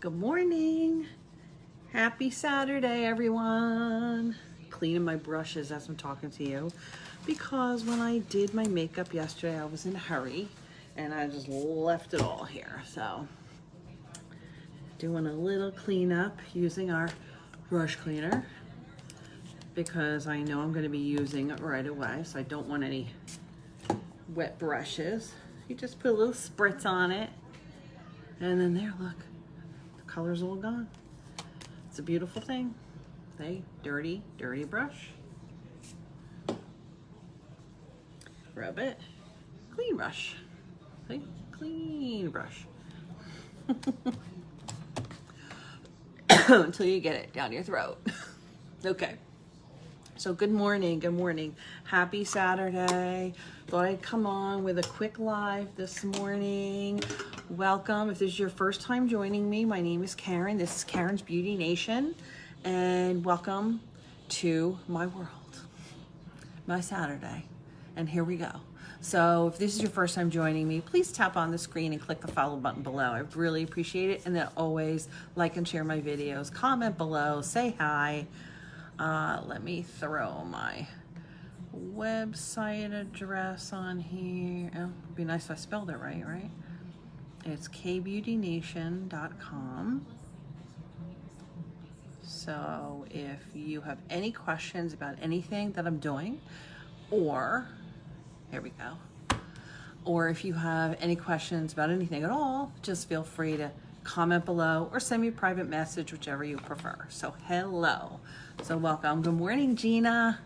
Good morning. Happy Saturday, everyone. Cleaning my brushes as I'm talking to you because when I did my makeup yesterday, I was in a hurry and I just left it all here. So doing a little cleanup using our brush cleaner because I know I'm going to be using it right away. So I don't want any wet brushes. You just put a little spritz on it and then there, look. Color's all gone. It's a beautiful thing. Hey, dirty brush. Rub it. Clean brush. Hey, clean brush. Until you get it down your throat. Okay. So good morning, good morning. Happy Saturday. Thought I'd come on with a quick live this morning. Welcome. If this is your first time joining me, my name is Karen. This is Karen's Beauty Nation. And welcome to my world, my Saturday. And here we go. So if this is your first time joining me, please tap on the screen and click the follow button below. I really appreciate it. And then always like and share my videos, comment below, say hi. Let me throw my website address on here. Oh, it'd be nice if I spelled it right? It's kbeautynation.com. So if you have any questions about anything that I'm doing, or, here we go, or if you have any questions about anything at all, just feel free to comment below or send me a private message, whichever you prefer. So hello. So welcome. Good morning, Gina.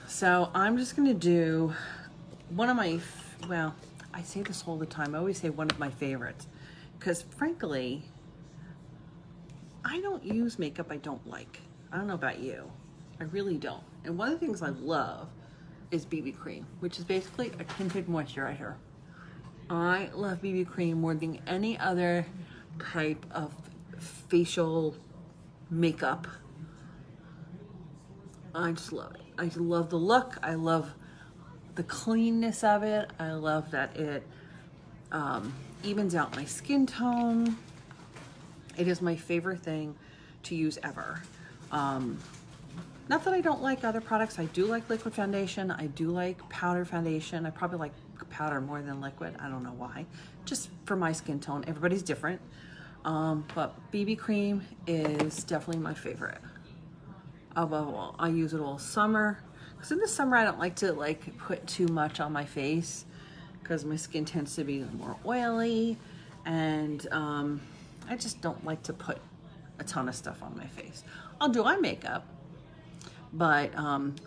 So I'm just going to do one of my, well, I say this all the time. I always say one of my favorites because frankly, I don't use makeup I don't like. I don't know about you. I really don't. And one of the things I love is BB cream, which is basically a tinted moisturizer. I love BB cream more than any other type of facial makeup. I just love it. I love the look. I love the cleanness of it. I love that it evens out my skin tone. It is my favorite thing to use ever. Not that I don't like other products. I do like liquid foundation. I do like powder foundation. I probably like powder more than liquid. I don't know why. Just for my skin tone. Everybody's different. But BB cream is definitely my favorite. Above all, I use it all summer. Because in the summer, I don't like to put too much on my face because my skin tends to be more oily. And I just don't like to put a ton of stuff on my face. I'll do eye makeup. But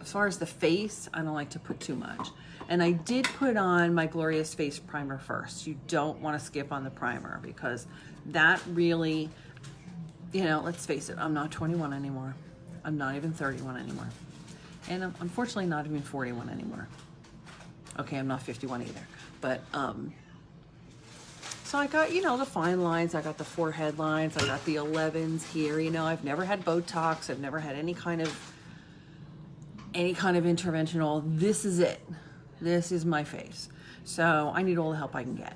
as far as the face, I don't like to put too much. And I did put on my Glorious Face Primer first. You don't want to skip on the primer because that really, you know, let's face it, I'm not 21 anymore. I'm not even 31 anymore. And I'm unfortunately not even 41 anymore. Okay, I'm not 51 either. But, so I got, you know, the fine lines. I got the forehead lines. I got the 11s here. You know, I've never had Botox. I've never had any kind of interventional. This is it. This is my face. So I need all the help I can get.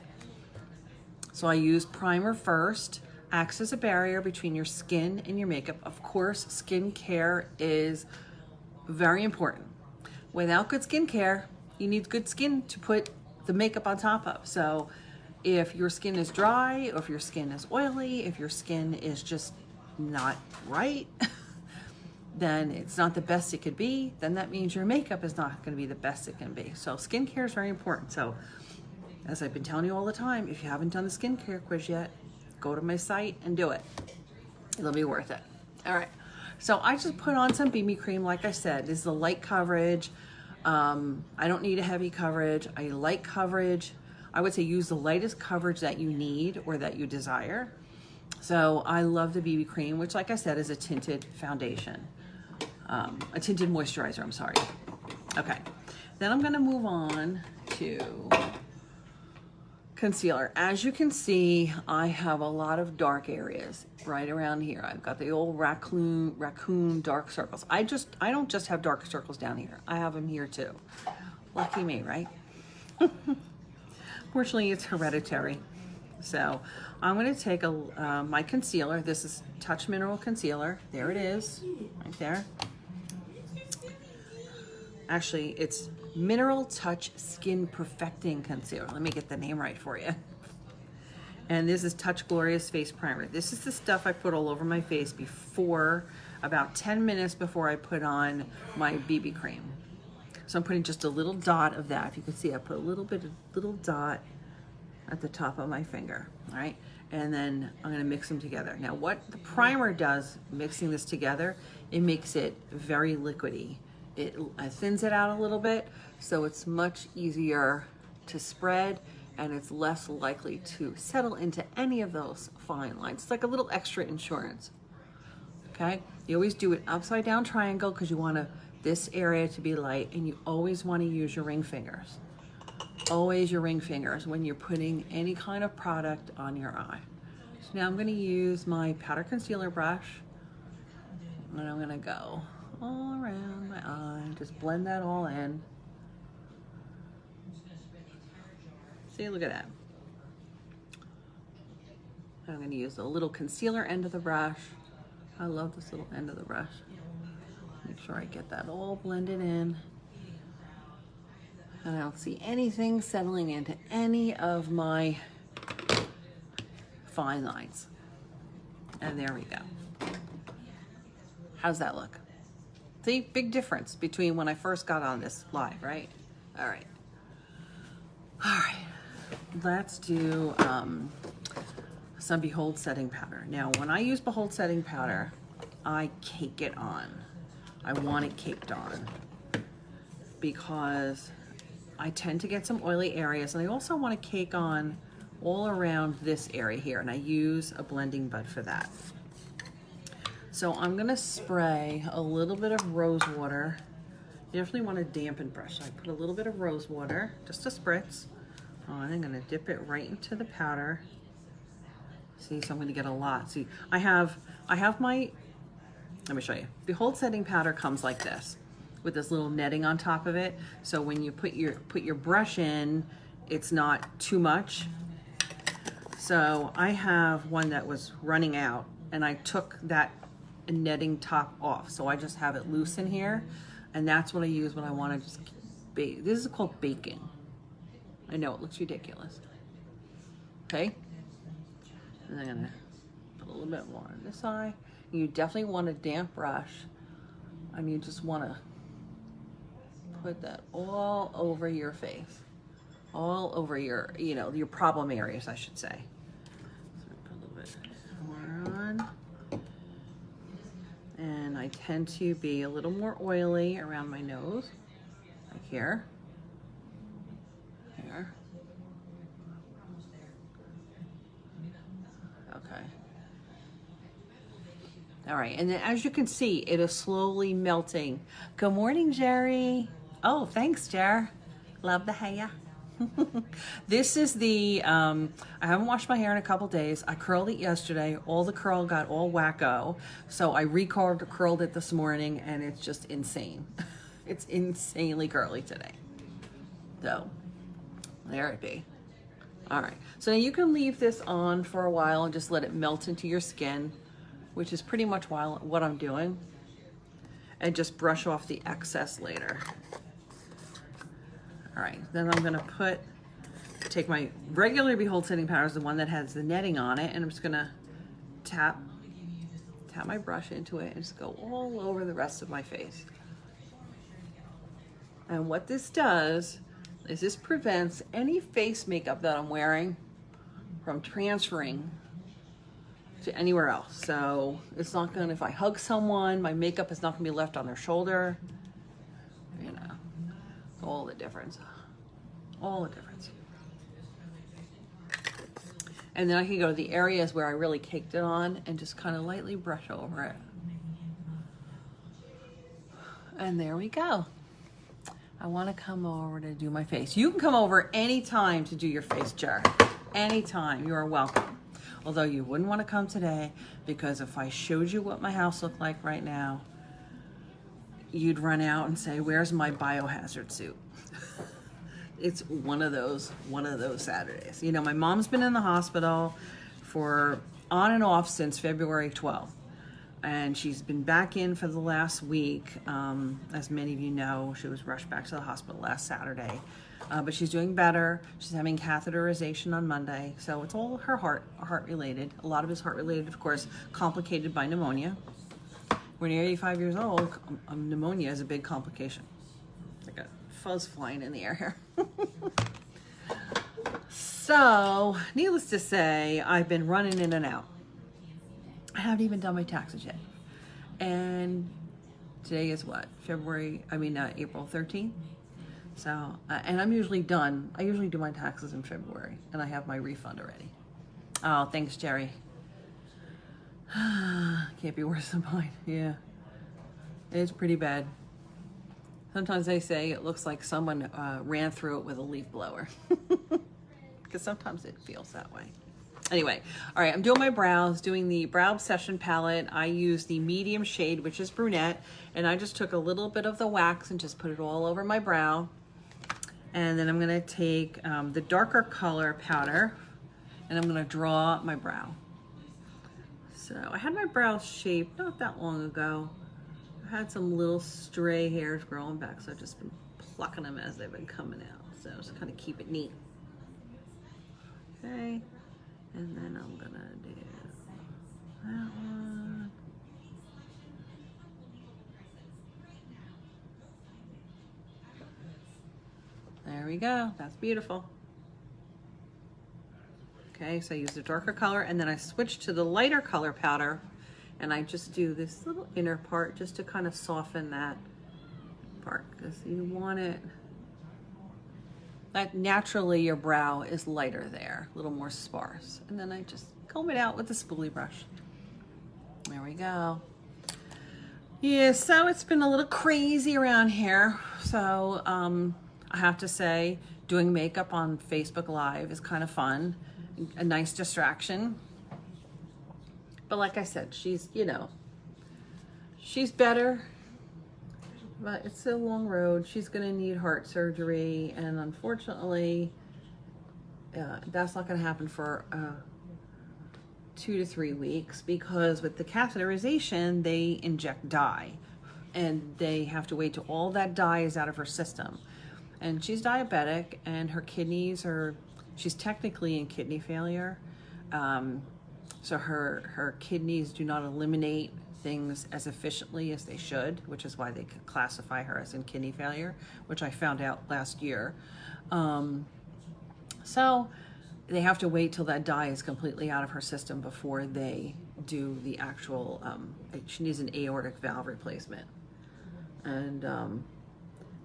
So I use primer first. Acts as a barrier between your skin and your makeup. Of course, skincare is very important. Without good skincare, you need good skin to put the makeup on top of. So if your skin is dry, or if your skin is oily, if your skin is just not right, then it's not the best it could be, then that means your makeup is not going to be the best it can be. So skincare is very important. So as I've been telling you all the time, if you haven't done the skincare quiz yet, go to my site and do it. It'll be worth it. All right. So I just put on some BB cream. Like I said, this is the light coverage. I don't need a heavy coverage. I like coverage. I would say use the lightest coverage that you need or that you desire. So I love the BB cream, which like I said, is a tinted foundation. A tinted moisturizer, I'm sorry. Okay. Then I'm going to move on to concealer. As you can see, I have a lot of dark areas right around here. I've got the old raccoon dark circles. I don't just have dark circles down here. I have them here too. Lucky me, right? Fortunately, it's hereditary. So I'm going to take my concealer. This is Touch Mineral Concealer. There it is, right there. Actually, it's Mineral Touch Skin Perfecting Concealer. Let me get the name right for you. And this is Touch Glorious Face Primer. This is the stuff I put all over my face before, about 10 minutes before I put on my BB cream. So I'm putting just a little dot of that. If you can see, I put a little dot at the top of my finger, all right? And then I'm gonna mix them together. Now what the primer does, mixing this together, it makes it very liquidy. It thins it out a little bit, so it's much easier to spread, and it's less likely to settle into any of those fine lines. It's like a little extra insurance, okay? You always do it upside down triangle because you want this area to be light, and you always want to use your ring fingers. Always your ring fingers when you're putting any kind of product on your eye. So now I'm going to use my powder concealer brush, and I'm going to go all around my eye, just blend that all in. See, look at that. I'm going to use the little concealer end of the brush. I love this little end of the brush. Make sure I get that all blended in. And I don't see anything settling into any of my fine lines. And there we go. How's that look? See, big difference between when I first got on this live, right? All right. All right. Let's do some Behold Setting Powder. Now, when I use Behold Setting Powder, I cake it on. I want it caked on because I tend to get some oily areas, and I also want to cake on all around this area here, and I use a blending bud for that. So I'm going to spray a little bit of rose water. You definitely want a dampened brush. So I put a little bit of rose water, just a spritz on. I'm going to dip it right into the powder. See, so I'm going to get a lot. See, I have my, let me show you. Behold Setting Powder comes like this, with this little netting on top of it. So when you put your brush in, it's not too much. So I have one that was running out, and I took that netting top off. So I just have it loose in here, and that's what I use when I want to just bake. This is called baking. I know it looks ridiculous. Okay, and I'm gonna put a little bit more on this eye. You definitely want a damp brush, and you just want to put that all over your face, all over your, you know, your problem areas, I should say. So put a little bit more on. And I tend to be a little more oily around my nose, like here, here. Okay. All right, and then as you can see, it is slowly melting. Good morning, Jerry. Oh, thanks, Jer. Love the hair. This is the, I haven't washed my hair in a couple days. I curled it yesterday. All the curl got all wacko. So I curled it this morning, and it's just insane. It's insanely curly today. So there it be. All right, so now you can leave this on for a while and just let it melt into your skin, which is pretty much what I'm doing, and just brush off the excess later. All right, then I'm gonna take my regular Behold Setting Powder, the one that has the netting on it, and I'm just gonna tap my brush into it and just go all over the rest of my face. And what this does is this prevents any face makeup that I'm wearing from transferring to anywhere else. So it's not gonna, if I hug someone, my makeup is not gonna be left on their shoulder. You know, all the difference. All the difference. And then I can go to the areas where I really caked it on and just kind of lightly brush over it. And there we go. I want to come over to do my face. You can come over anytime to do your face, Jer. Anytime, you are welcome. Although you wouldn't want to come today, because if I showed you what my house looked like right now, you'd run out and say, where's my biohazard suit? it's one of those Saturdays. You know, my mom's been in the hospital for on and off since February 12th. And she's been back in for the last week. As many of you know, she was rushed back to the hospital last Saturday. But she's doing better. She's having catheterization on Monday. So it's all her heart related. A lot of it's heart related, of course, complicated by pneumonia. When you're 85 years old, pneumonia is a big complication. It's like a fuzz flying in the air here. So, needless to say, I've been running in and out. I haven't even done my taxes yet. And today is what? April 13th. So, and I'm usually done. I usually do my taxes in February, and I have my refund already. Oh, thanks, Jerry. Can't be worse than mine. Yeah. It's pretty bad. Sometimes they say it looks like someone ran through it with a leaf blower. Because sometimes it feels that way. Anyway, all right, I'm doing my brows, doing the Brow Obsession palette. I use the medium shade, which is brunette, and I just took a little bit of the wax and just put it all over my brow. And then I'm gonna take the darker color powder, and I'm gonna draw my brow. So I had my brows shaped not that long ago. I had some little stray hairs growing back, so I've just been plucking them as they've been coming out. So just kind of keep it neat. Okay, and then I'm gonna do that one. There we go, that's beautiful. Okay, so I use the darker color, and then I switch to the lighter color powder, and I just do this little inner part just to kind of soften that part, because you want it, that naturally your brow is lighter there, a little more sparse. And then I just comb it out with the spoolie brush. There we go. Yeah, so it's been a little crazy around here. So I have to say, doing makeup on Facebook Live is kind of fun, a nice distraction. But like I said, she's, you know, she's better. But it's a long road. She's going to need heart surgery, and unfortunately, that's not going to happen for 2 to 3 weeks, because with the catheterization, they inject dye, and they have to wait till all that dye is out of her system. And she's diabetic, and her kidneys are, she's technically in kidney failure. So her kidneys do not eliminate things as efficiently as they should, which is why they classify her as in kidney failure, which I found out last year. So they have to wait till that dye is completely out of her system before they do the actual, she needs an aortic valve replacement. And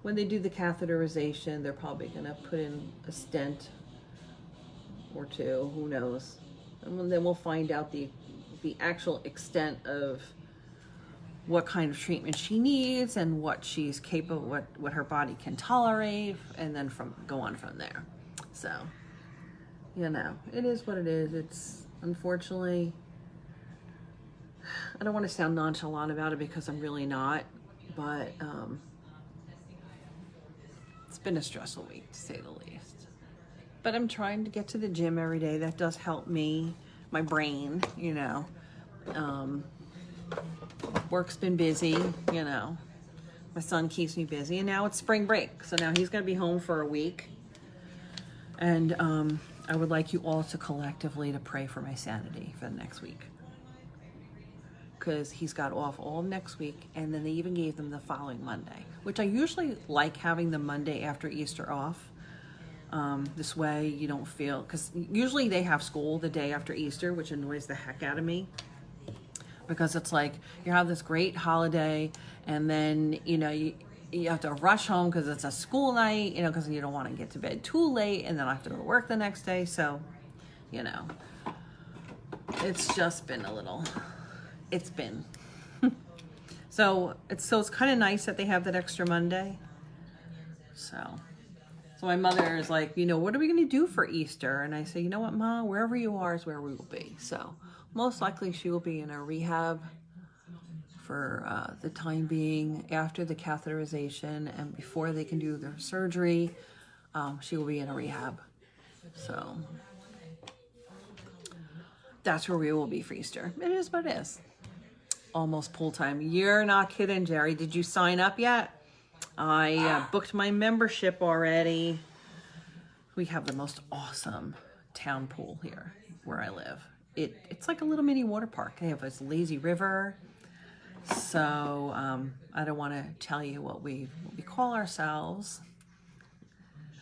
when they do the catheterization, they're probably gonna put in a stent or two, who knows. And then we'll find out the actual extent of what kind of treatment she needs and what she's capable, what her body can tolerate, and then go on from there. So, you know, it is what it is. It's unfortunately, I don't want to sound nonchalant about it because I'm really not, but it's been a stressful week to say the least. But I'm trying to get to the gym every day. That does help me, my brain, you know. Work's been busy, you know. My son keeps me busy, and now it's spring break. So now he's gonna be home for a week. And I would like you all to collectively to pray for my sanity for the next week. Because he's got off all next week, and then they even gave them the following Monday, which I usually like having the Monday after Easter off. This way you don't feel, because usually they have school the day after Easter, which annoys the heck out of me. Because it's like you have this great holiday, and then, you know, you have to rush home because it's a school night, you know, because you don't want to get to bed too late, and then I have to go to work the next day. So, you know, it's just been a little, it's been. So it's kind of nice that they have that extra Monday. So my mother is like, you know, what are we going to do for Easter? And I say, you know what, Ma, wherever you are is where we will be. So most likely she will be in a rehab for the time being after the catheterization and before they can do their surgery. She will be in a rehab. So that's where we will be for Easter. It is what it is. Almost pool time. You're not kidding, Jerry. Did you sign up yet? I booked my membership already. We have the most awesome town pool here where I live. It's like a little mini water park. They have this lazy river. So I don't want to tell you what we call ourselves.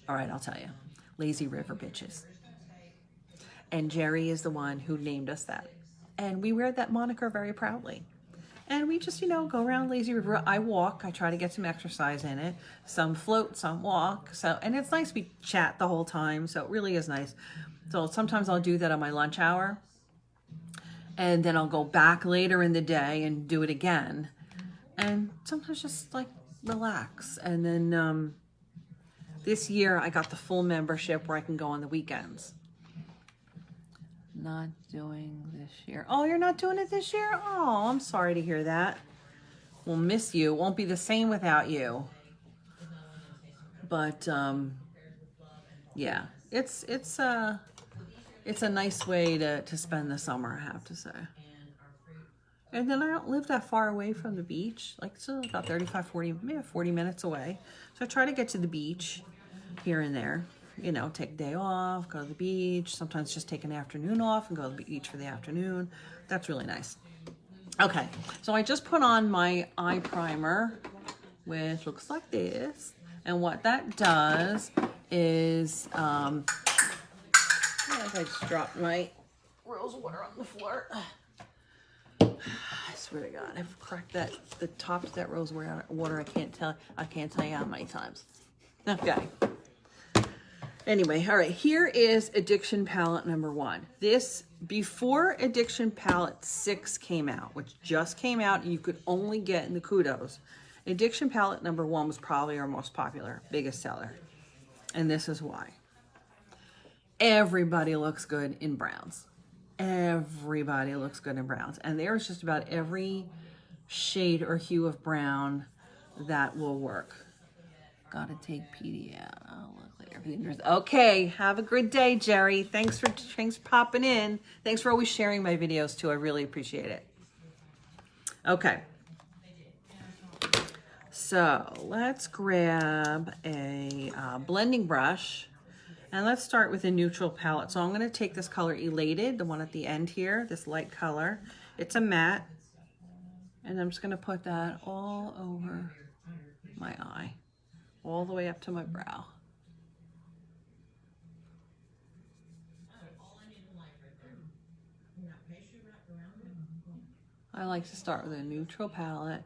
All right, I'll tell you. Lazy River Bitches. And Jerry is the one who named us that. And we wear that moniker very proudly. And we just, go around Lazy River. I walk. I try to get some exercise in it. Some float, some walk. And it's nice. We chat the whole time. So it really is nice. So sometimes I'll do that on my lunch hour. And then I'll go back later in the day and do it again. And sometimes just like relax. And then this year I got the full membership where I can go on the weekends. Not doing this year. Oh, you're not doing it this year? Oh, I'm sorry to hear that. We'll miss you. It won't be the same without you. But yeah, it's a nice way to spend the summer, I have to say. And then I don't live that far away from the beach, like still about 35, 40, maybe 40 minutes away. So I try to get to the beach here and there. Take a day off, go to the beach, sometimes just take an afternoon off and go to the beach for the afternoon. That's really nice. Okay, so I just put on my eye primer, which looks like this. And what that does is, I just dropped my rose water on the floor. I swear to God, I've cracked the top of that rose water. I can't tell you how many times. Okay. Anyway, all right, here is Addiction Palette number 1. This, before Addiction Palette 6 came out, which just came out, and you could only get in the Kudos, Addiction Palette number 1 was probably our most popular, biggest seller. And this is why. Everybody looks good in browns. Everybody looks good in browns. And there's just about every shade or hue of brown that will work. Gotta take PD out. Oh, look like everything. Okay, have a good day, Jerry. Thanks for popping in. Thanks for always sharing my videos too. I really appreciate it. Okay. So let's grab a blending brush and let's start with a neutral palette. So I'm going to take this color Elated, the one at the end here, this light color. It's a matte. And I'm just going to put that all over my eye, all the way up to my brow. I like to start with a neutral palette,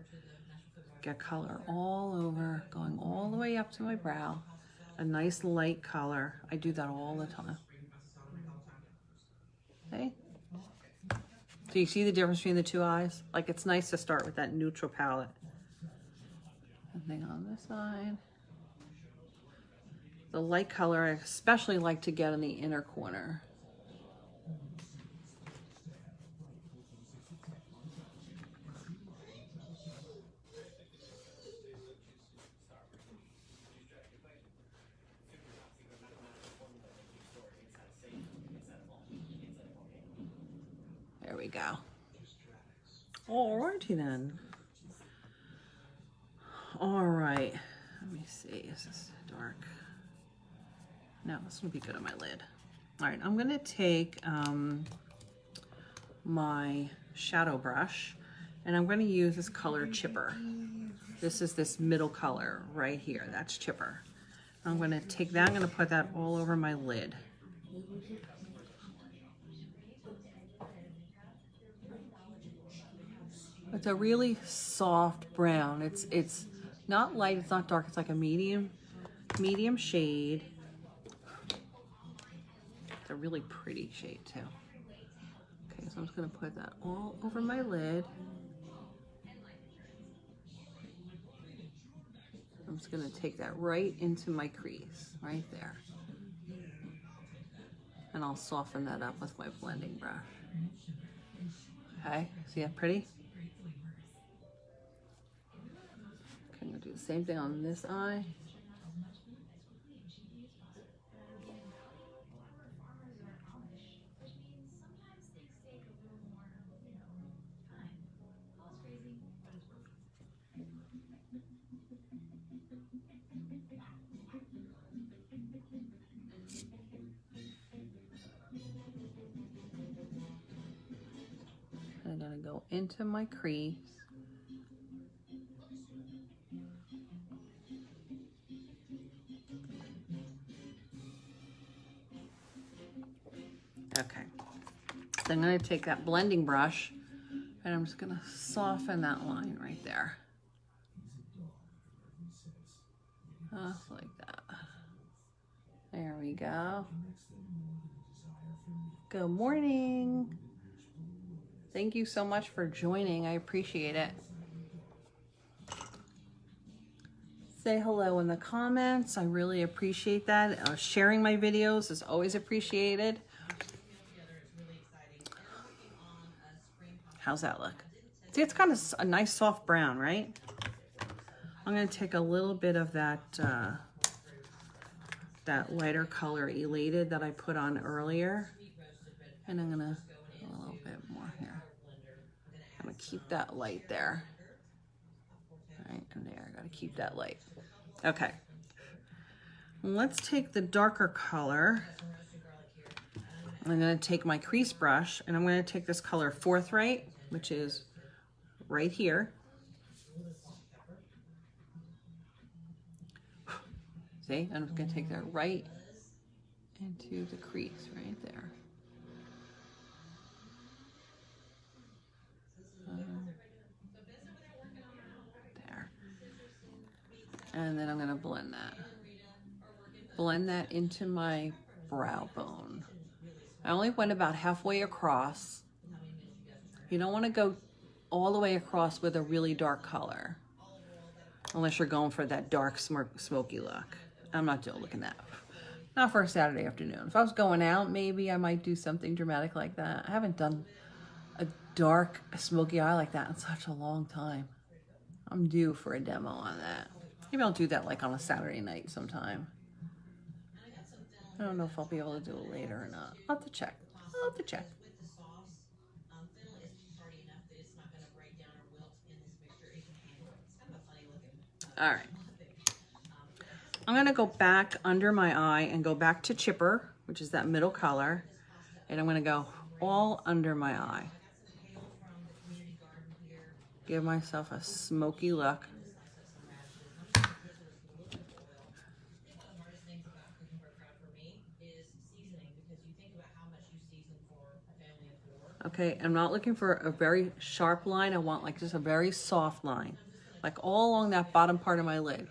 get color all over, going all the way up to my brow, a nice light color. I do that all the time. Okay? So you see the difference between the two eyes? Like, it's nice to start with that neutral palette. Something on this side. The light color I especially like to get in the inner corner. There we go. Alrighty then. All right. Let me see. Is this dark? No, this would be good on my lid. All right, I'm gonna take my shadow brush and I'm gonna use this color Chipper. This is this middle color right here. That's Chipper. I'm gonna take that, I'm gonna put that all over my lid. It's a really soft brown. It's not light, it's not dark, it's like a medium shade. It's a really pretty shade too. Okay, so I'm just gonna put that all over my lid. I'm just gonna take that right into my crease, right there. And I'll soften that up with my blending brush. Okay, see that pretty? Okay, I'm gonna do the same thing on this eye. gonna go into my crease. Okay, so I'm gonna take that blending brush and I'm just gonna soften that line right there. Just like that. There we go. Good morning. Thank you so much for joining. I appreciate it. Say hello in the comments. I really appreciate that. Sharing my videos is always appreciated. How's that look? See, it's kind of a nice soft brown, right? I'm going to take a little bit of that that lighter color Elated that I put on earlier, and I'm going to a little bit more here. I'm going to keep that light there. All right, and there, I got to keep that light. Okay. Let's take the darker color. I'm going to take my crease brush and I'm going to take this color Forthright, which is right here. See, I'm going to take that right into the crease right there. There. And then I'm going to blend that. Blend that into my brow bone. I only went about halfway across. You don't want to go all the way across with a really dark color, unless you're going for that dark smoky look. I'm not looking at that. Not for a Saturday afternoon. If I was going out, maybe I might do something dramatic like that. I haven't done a dark smoky eye like that in such a long time. I'm due for a demo on that. Maybe I'll do that like on a Saturday night sometime. I don't know if I'll be able to do it later or not. I'll have to check. I'll have to check. All right. I'm going to go back under my eye and go back to Chipper, which is that middle color. And I'm going to go all under my eye. Give myself a smoky look. Okay, I'm not looking for a very sharp line. I want like just a very soft line, like all along that bottom part of my lid.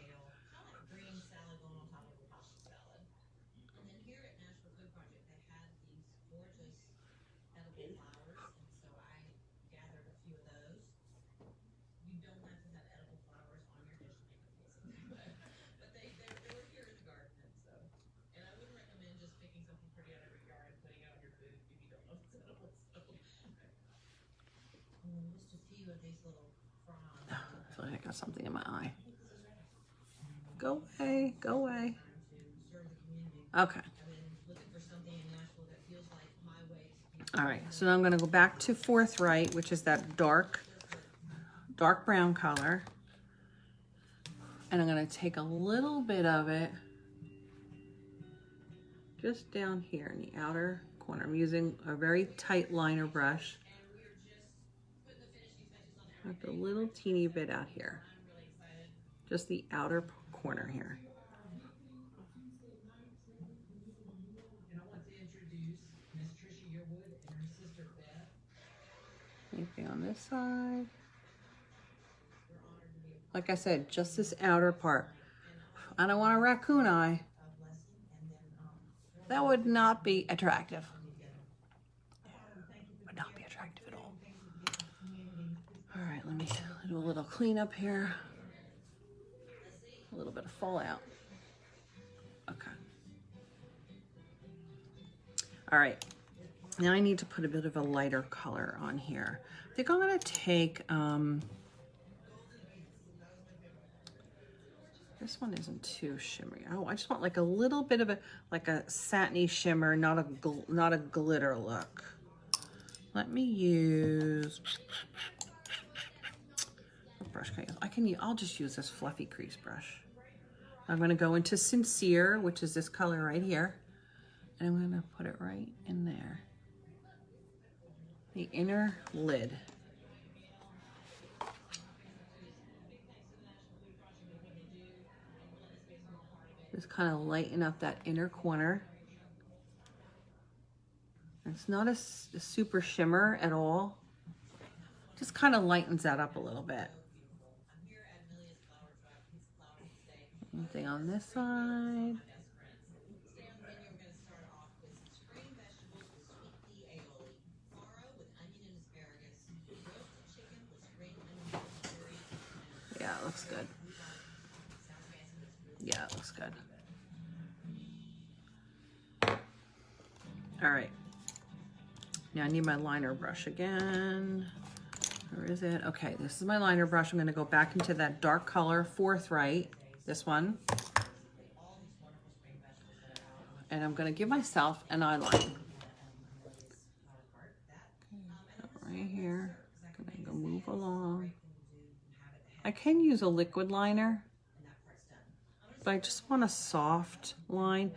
I feel like I got something in my eye. Go away, go away. Okay. All right, so now I'm going to go back to Forthright, which is that dark brown color. And I'm going to take a little bit of it just down here in the outer corner. I'm using a very tight liner brush. Like a little teeny bit out here. Just the outer corner here. Anything on this side. Like I said, just this outer part. I don't want a raccoon eye. That would not be attractive. Would not be attractive at all. All right, let me do a little cleanup here. A little bit of fallout. Okay. All right. Now I need to put a bit of a lighter color on here. I think I'm going to take, this one isn't too shimmery. Oh, I just want like a little bit of a, like a satiny shimmer, not a glitter look. Let me use, what brush can I use? I'll just use this fluffy crease brush. I'm going to go into Sincere, which is this color right here. And I'm going to put it right in there. The inner lid. kind of lighten up that inner corner. It's not a super shimmer at all. Just kind of lightens that up a little bit. Same thing on this side. Yeah, it looks good. Yeah, it looks good. All right. Now I need my liner brush again. Where is it? Okay, this is my liner brush. I'm going to go back into that dark color, Forthright, this one. And I'm going to give myself an eyeline. Right here. I'm going to go move along. I can use a liquid liner, but I just want a soft line.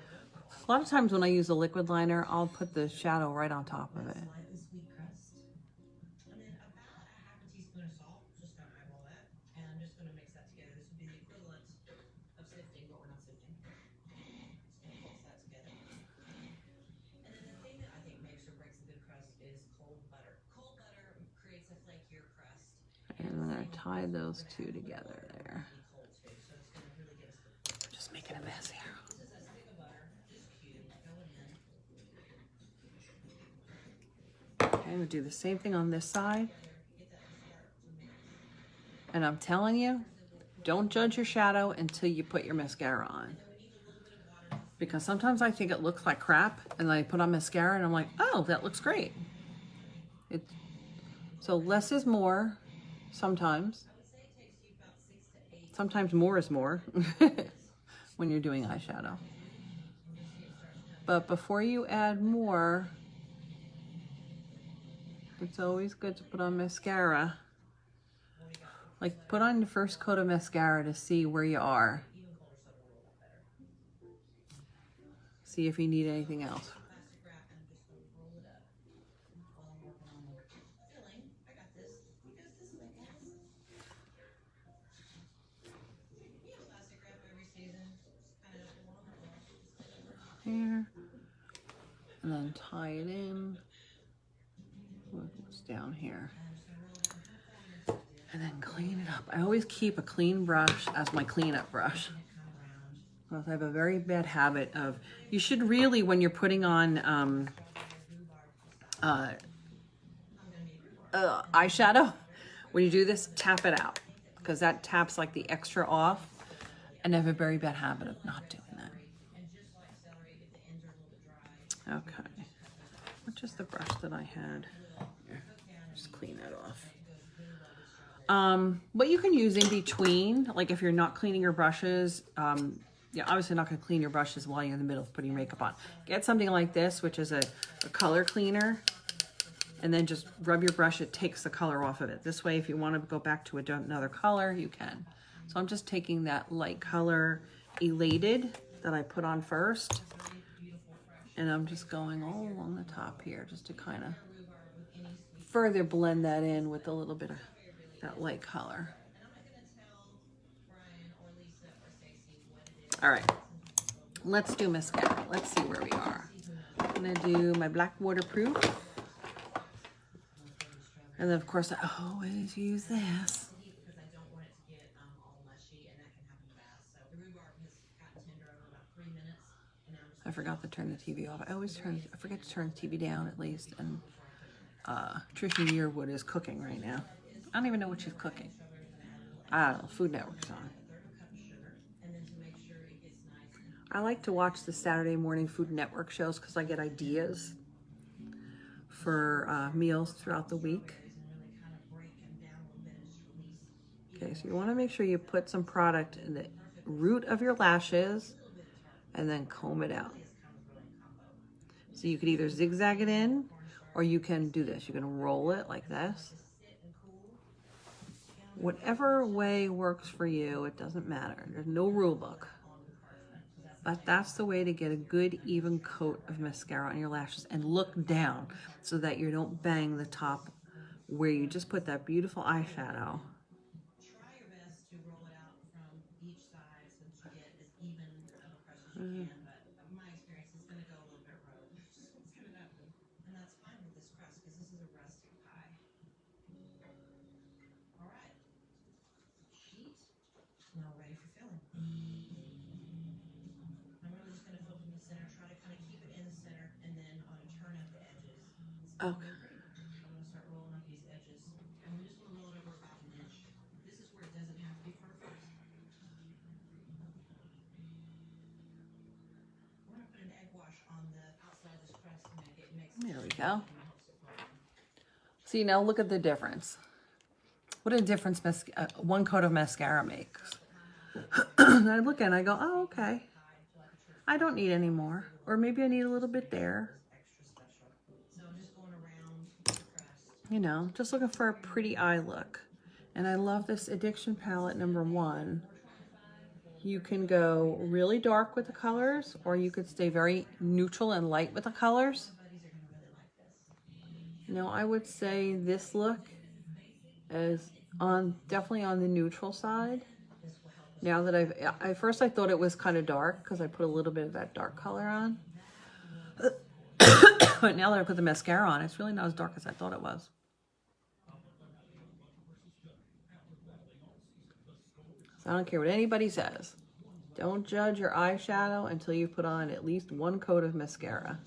A lot of times when I use a liquid liner, I'll put the shadow right on top of it. And I'm going to tie those two together there. Just making a mess here. Okay, I'm going to do the same thing on this side. And I'm telling you, don't judge your shadow until you put your mascara on. Because sometimes I think it looks like crap, and then I put on mascara and I'm like, oh, that looks great. So less is more sometimes. Sometimes more is more when you're doing eyeshadow. But before you add more, it's always good to put on mascara. Like, put on the first coat of mascara to see where you are. See if you need anything else. Here. And then tie it in. What's down here? And then clean it up. I always keep a clean brush as my cleanup brush. I have a very bad habit of, you should really, when you're putting on eyeshadow, when you do this, tap it out, because that taps like the extra off, and I have a very bad habit of not doing that. Okay, which is the brush that I had? Here, just clean that off. What you can use in between, like if you're not cleaning your brushes, you're obviously not going to clean your brushes while you're in the middle of putting makeup on. Get something like this, which is a color cleaner, and then just rub your brush. It takes the color off of it. This way, if you want to go back to another color, you can. So I'm just taking that light color Elated that I put on first, and I'm just going all along the top here just to kind of further blend that in with a little bit of that light color. All right, let's do mascara. Let's see where we are. I'm gonna do my black waterproof. And then of course I always use this. I forgot to turn the TV off. I forget to turn the TV down at least. And Trisha Yearwood is cooking right now. I don't even know what she's cooking. I don't know, Food Network's on. I like to watch the Saturday morning Food Network shows because I get ideas for meals throughout the week. Okay, so you want to make sure you put some product in the root of your lashes and then comb it out. So you could either zigzag it in, or you can do this. You can roll it like this. Whatever way works for you, it doesn't matter. There's no rule book. But that's the way to get a good even coat of mascara on your lashes, and look down so that you don't bang the top where you just put that beautiful eyeshadow. can, but in my experience, it's going to go a little bit rogue. It's going to happen. And that's fine with this crust because this is a rustic pie. All right. Sheet. Now ready for filling. I'm really just going to fill from the center. Try to kind of keep it in the center and then on a turn at the edges. Okay. I'm going to start rolling up these edges. And we just want to roll it over about an inch. This is where it doesn't have to be perfect. We're going to put an egg wash on the outside of this crust to make it mix. There we go. See, now look at the difference. What a difference one coat of mascara makes. And I look at it and I go, oh, okay. I don't need any more. Or maybe I need a little bit there. You know, just looking for a pretty eye look. And I love this Addiction palette #1. You can go really dark with the colors, or you could stay very neutral and light with the colors. Now, I would say this look is definitely on the neutral side. Now that at first I thought it was kind of dark because I put a little bit of that dark color on. But now that I put the mascara on, it's really not as dark as I thought it was. So I don't care what anybody says. Don't judge your eyeshadow until you put on at least one coat of mascara.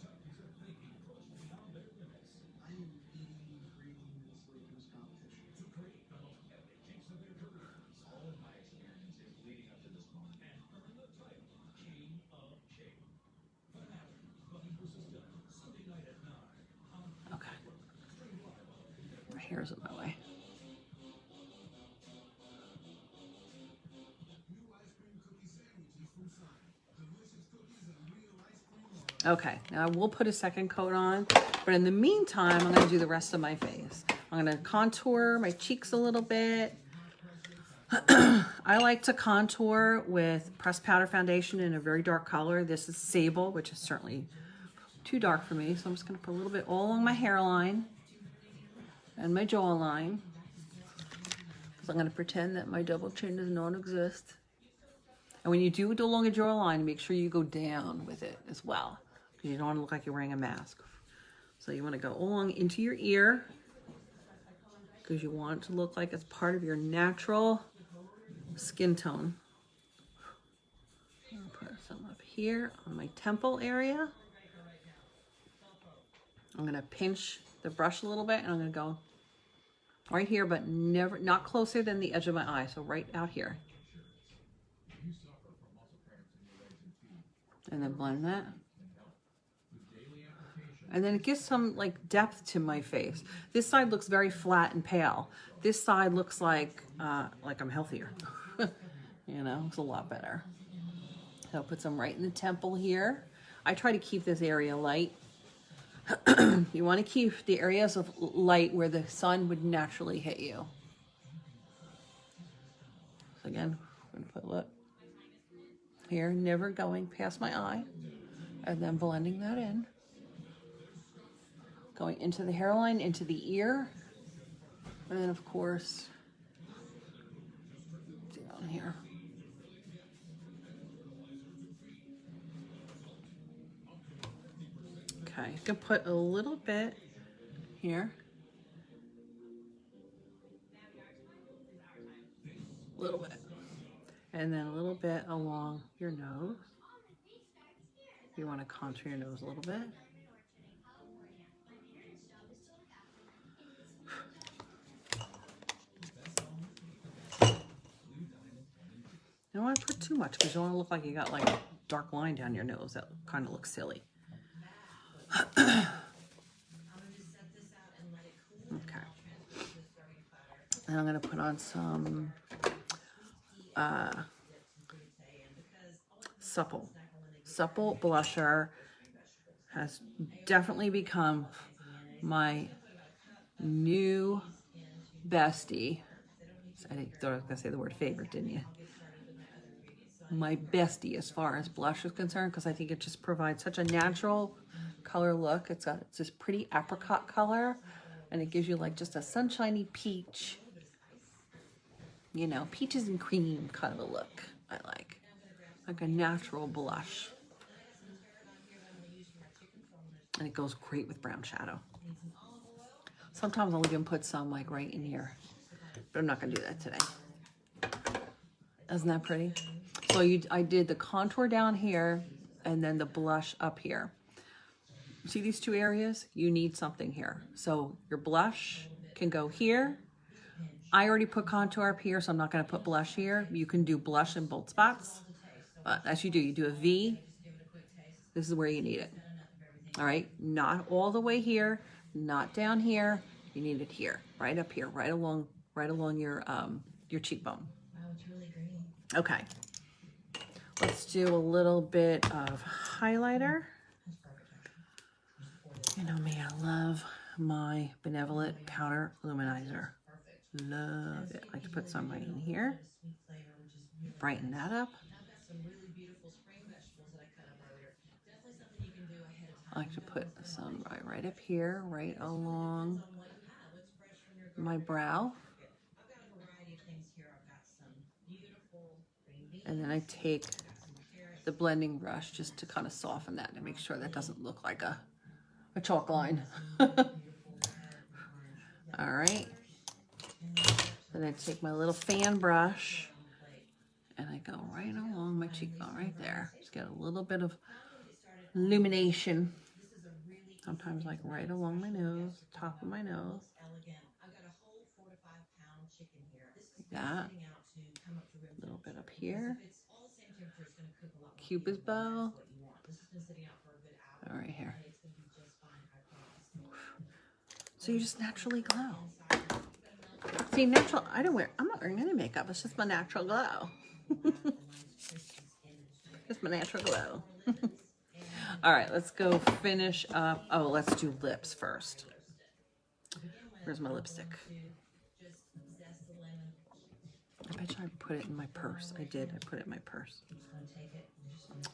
Okay. My hair's in my way. Okay, now we'll put a second coat on, but in the meantime, I'm gonna do the rest of my face. I'm gonna contour my cheeks a little bit. I like to contour with pressed powder foundation in a very dark color. This is Sable, which is certainly too dark for me, so I'm just gonna put a little bit all along my hairline and my jawline. So I'm gonna pretend that my double chin does not exist. And when you do it along your jawline, make sure you go down with it as well, because you don't want to look like you're wearing a mask. So you want to go along into your ear, because you want it to look like it's part of your natural skin tone. I'll put some up here on my temple area. I'm going to pinch the brush a little bit, and I'm going to go right here, but not closer than the edge of my eye. So right out here. And then blend that. And then it gives some like depth to my face. This side looks very flat and pale. This side looks like I'm healthier. You know, it's a lot better. So I'll put some right in the temple here. I try to keep this area light. You want to keep the areas of light where the sun would naturally hit you. So again, I'm going to put look here, never going past my eye, and then blending that in. Going into the hairline, into the ear, and then of course, down here. Okay, you can put a little bit here. A little bit. And then a little bit along your nose. You want to contour your nose a little bit. You don't want to put too much because you don't want to look like you got like a dark line down your nose. That kind of looks silly. Okay. And I'm going to put on some Supple blusher. Has definitely become my new bestie. I thought I was going to say the word favorite, didn't you? My bestie as far as blush is concerned, because I think it just provides such a natural color look. It's this pretty apricot color, and it gives you like just a sunshiny peach, you know, peaches and cream kind of a look. I like a natural blush. And it goes great with brown shadow. Sometimes I'll even put some like right in here, but I'm not gonna do that today. Isn't that pretty? So I did the contour down here and then the blush up here. See these two areas? You need something here. So your blush can go here. I already put contour up here, so I'm not gonna put blush here. You can do blush in both spots, but as you do a V. This is where you need it. All right, not all the way here, not down here. You need it here, right up here, right along your cheekbone. Wow, it's really green. Okay, let's do a little bit of highlighter. You know me, I love my Benevolent Powder Luminizer. Love it. I like to put some right in here. Brighten that up. I like to put some right up here, right along my brow. And then I take the blending brush just to kind of soften that and make sure that doesn't look like a chalk line. All right. Then I take my little fan brush and I go right along my cheekbone right there. Just get a little bit of illumination. Sometimes like right along my nose, top of my nose. Like that. A little bit up here. Cupid's bow. All right here. So you just naturally glow. See, natural, I'm not wearing any makeup. It's just my natural glow. Just my natural glow. All right, let's go finish up. Oh, let's do lips first. Where's my lipstick? I bet you I put it in my purse. I did. I put it in my purse.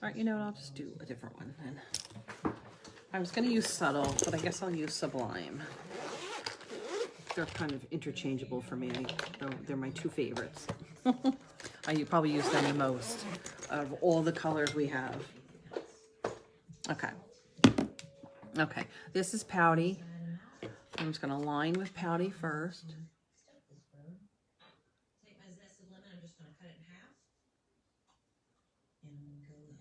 All right, you know what? I'll just do a different one then. I was going to use Subtle, but I guess I'll use Sublime. They're kind of interchangeable for me. They're my two favorites. I probably use them the most of all the colors we have. Okay. Okay, this is Pouty. I'm just going to line with Pouty first. Take my zest of lemon, I'm just going to cut it in half and go in.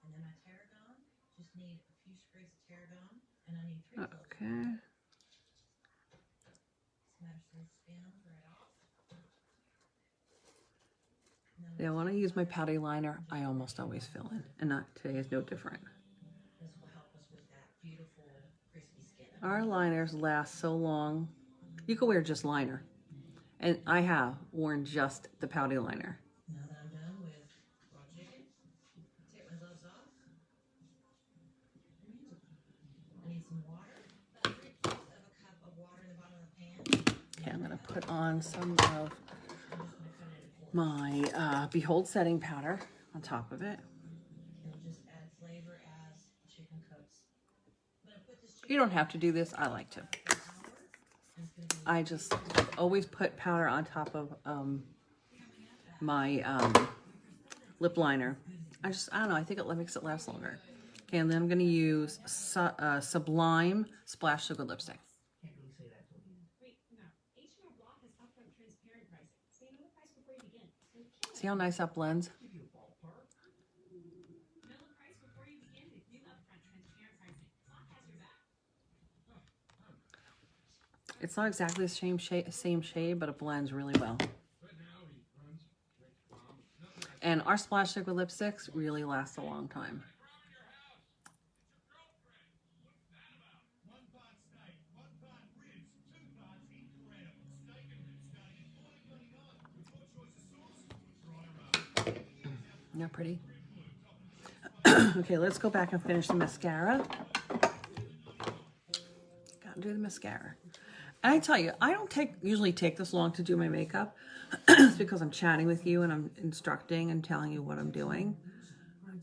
And then my tarragon, just need a few sprigs of tarragon, and I need 3 cloves. Okay. Smash those stems right off. Yeah, when I use my Pouty liner, I almost always fill in, and not today is no different. This will help us with that beautiful crispy skin. Our liners last so long. You can wear just liner. And I have worn just the Pouty liner. Now that I'm done with raw chicken, take my gloves off. I need some water. About 3/4 of a cup of water in the bottom of the pan. Okay, I'm going to put on some of my Behold setting powder on top of it. It'll just add flavor as chicken cooks. You don't have to do this. I like to. I just always put powder on top of my lip liner. I don't know. I think it makes it last longer. Okay, and then I'm going to use Sublime Splash Sugar Lipstick. See how nice that blends? It's not exactly the same shade, but it blends really well. And our Splash Sugar lipsticks really last a long time. Isn't that pretty? Okay, let's go back and finish the mascara. Gotta do the mascara. And I tell you, I don't usually take this long to do my makeup. It's because I'm chatting with you and I'm instructing and telling you what I'm doing.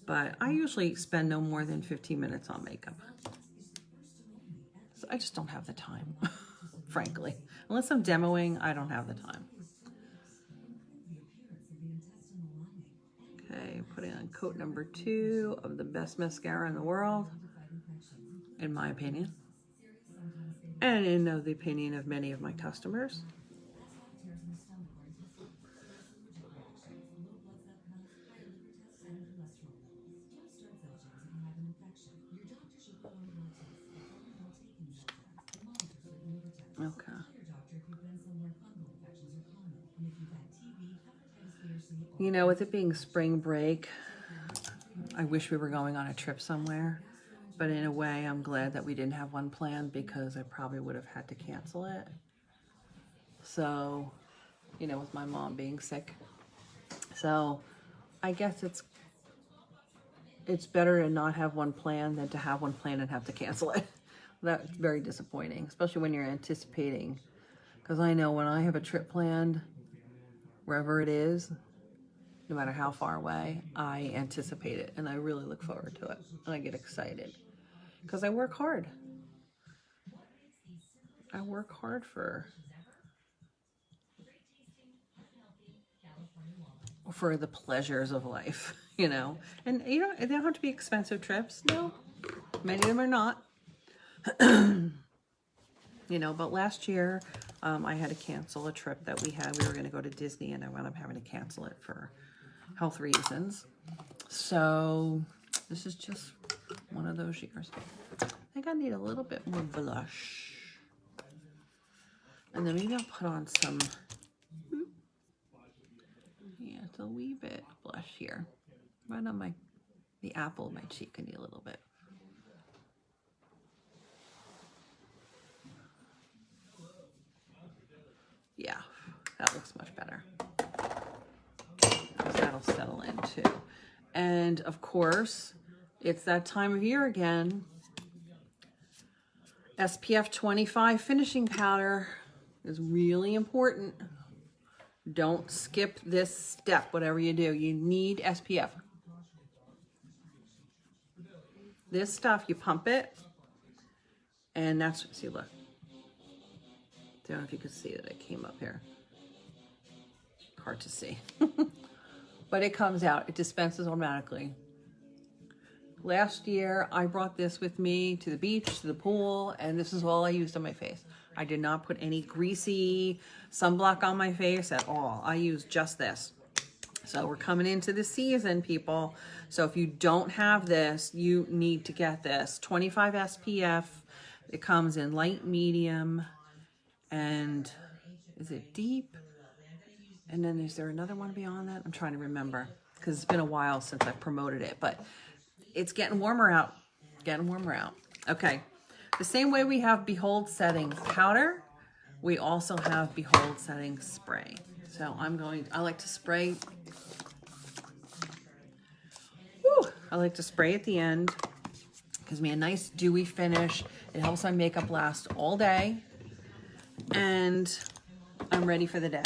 But I usually spend no more than 15 minutes on makeup. So I just don't have the time, frankly. Unless I'm demoing, I don't have the time. Okay, putting on coat number 2 of the best mascara in the world, in my opinion, and in the opinion of many of my customers. Okay. You know, with it being spring break, I wish we were going on a trip somewhere, but in a way, I'm glad that we didn't have one planned because I probably would have had to cancel it. So, you know, with my mom being sick. So, I guess it's better to not have one planned than to have one planned and have to cancel it. That's very disappointing, especially when you're anticipating. Because I know when I have a trip planned, wherever it is, no matter how far away, I anticipate it and I really look forward to it and I get excited because I work hard. I work hard for the pleasures of life, you know. And you know, they don't have to be expensive trips. No, many of them are not. You know, but last year I had to cancel a trip that we had. We were going to go to Disney and I wound up having to cancel it for health reasons. So this is just one of those years. I think I need a little bit more blush. And then maybe I'll put on some, yeah, it's a wee bit blush here. Right on the apple of my cheek, I need a little bit. Yeah, that looks much better. That'll settle in too. And of course, it's that time of year again. SPF 25 finishing powder is really important. Don't skip this step, whatever you do. You need SPF. This stuff, you pump it, and that's, see, look. I don't know if you could see that it came up here. Hard to see. But it comes out. It dispenses automatically. Last year, I brought this with me to the beach, to the pool, and this is all I used on my face. I did not put any greasy sunblock on my face at all. I used just this. So we're coming into the season, people. So if you don't have this, you need to get this. 25 SPF. It comes in light, medium, and is it deep? And then is there another one beyond that? I'm trying to remember because it's been a while since I promoted it, but it's getting warmer out. Getting warmer out. Okay. The same way we have Behold Setting powder, we also have Behold Setting spray. So I like to spray. Woo, I like to spray at the end. Gives me a nice dewy finish. It helps my makeup last all day. And I'm ready for the day.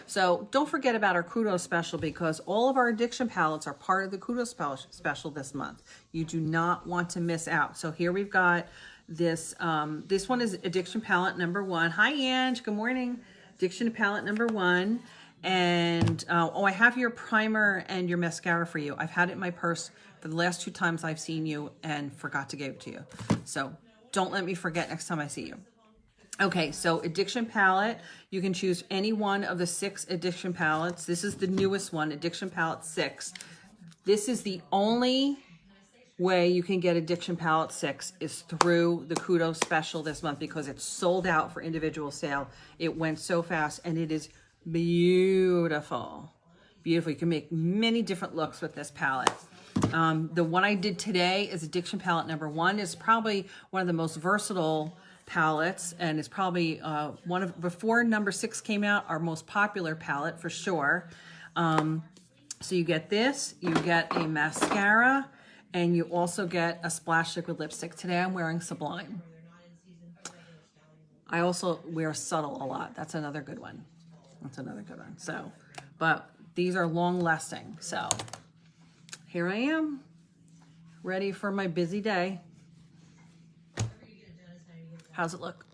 So don't forget about our Kudos special because all of our addiction palettes are part of the Kudos special this month. You do not want to miss out. So here we've got this. This one is addiction palette number 1. Hi, Ange. Good morning. Addiction palette number 1. And oh, I have your primer and your mascara for you. I've had it in my purse for the last 2 times I've seen you and forgot to give it to you. So don't let me forget next time I see you. Okay, so addiction palette, you can choose any one of the 6 addiction palettes. This is the newest one, addiction palette 6. This is the only way you can get addiction palette 6 is through the Kudos special this month because it's sold out for individual sale. It went so fast and it is beautiful. Beautiful. You can make many different looks with this palette. The one I did today is addiction palette number 1. It's probably one of the most versatile palettes, and it's probably before number 6 came out, our most popular palette for sure. So you get this, you get a mascara, and you also get a splash liquid lipstick. Today I'm wearing Sublime. I also wear Subtle a lot. That's another good one. That's another good one. So, but these are long lasting. So here I am, ready for my busy day. How's it look?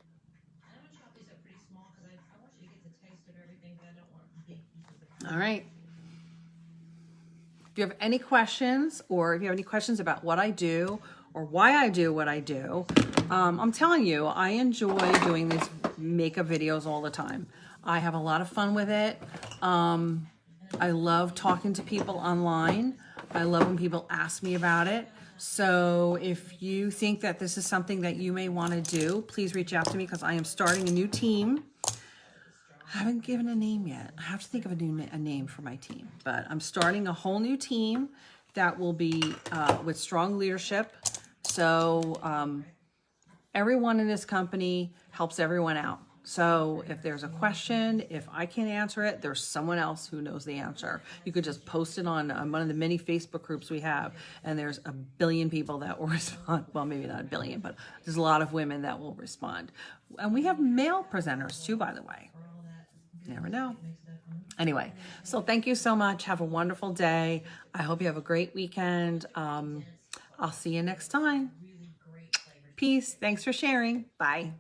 All right. If you have any questions, or if you have any questions about what I do or why I do what I do, I'm telling you, I enjoy doing these makeup videos all the time. I have a lot of fun with it. I love talking to people online. I love when people ask me about it. So if you think that this is something that you may want to do, please reach out to me because I am starting a new team. I haven't given a name yet. I have to think of a name for my team, but I'm starting a whole new team that will be with strong leadership. So everyone in this company helps everyone out. So if there's a question, if I can't answer it, there's someone else who knows the answer. You could just post it on one of the many Facebook groups we have, and there's a billion people that will respond. Well, maybe not a billion, but there's a lot of women that will respond. And we have male presenters too, by the way. You never know. Anyway, so thank you so much. Have a wonderful day. I hope you have a great weekend. I'll see you next time. Peace. Thanks for sharing. Bye.